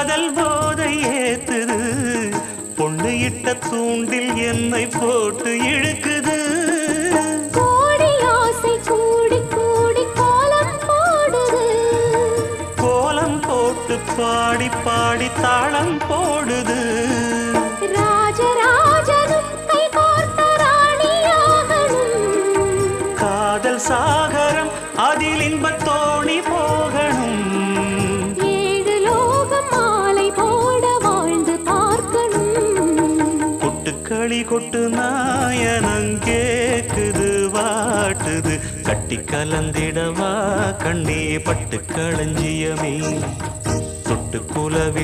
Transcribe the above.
காதல் போதை ஏத்துது, பொண்ணு இட்ட தூண்டில் என்னை போட்டு இழுக்குது. கோடி ஆசை கூடி கூடி கோலம் போடுது, கோலம் போட்டு பாடி பாடி தாளம் போடுது. ராஜராஜனும் கை கோர்த்த ராணியாகணும், காதல் சாகரம் அதில் இன்பத் தோணி போகணும். ஏழு லோகம் மாலை போட வாழ்ந்து பார்க்கணும். கொட்டுக்களி கொட்டு நாயனங் கேக்குது வாட்டுது, கட்டி கலந்திடவா கண்ணே பட்டு களஞ்சியமே தொட்டு குலவி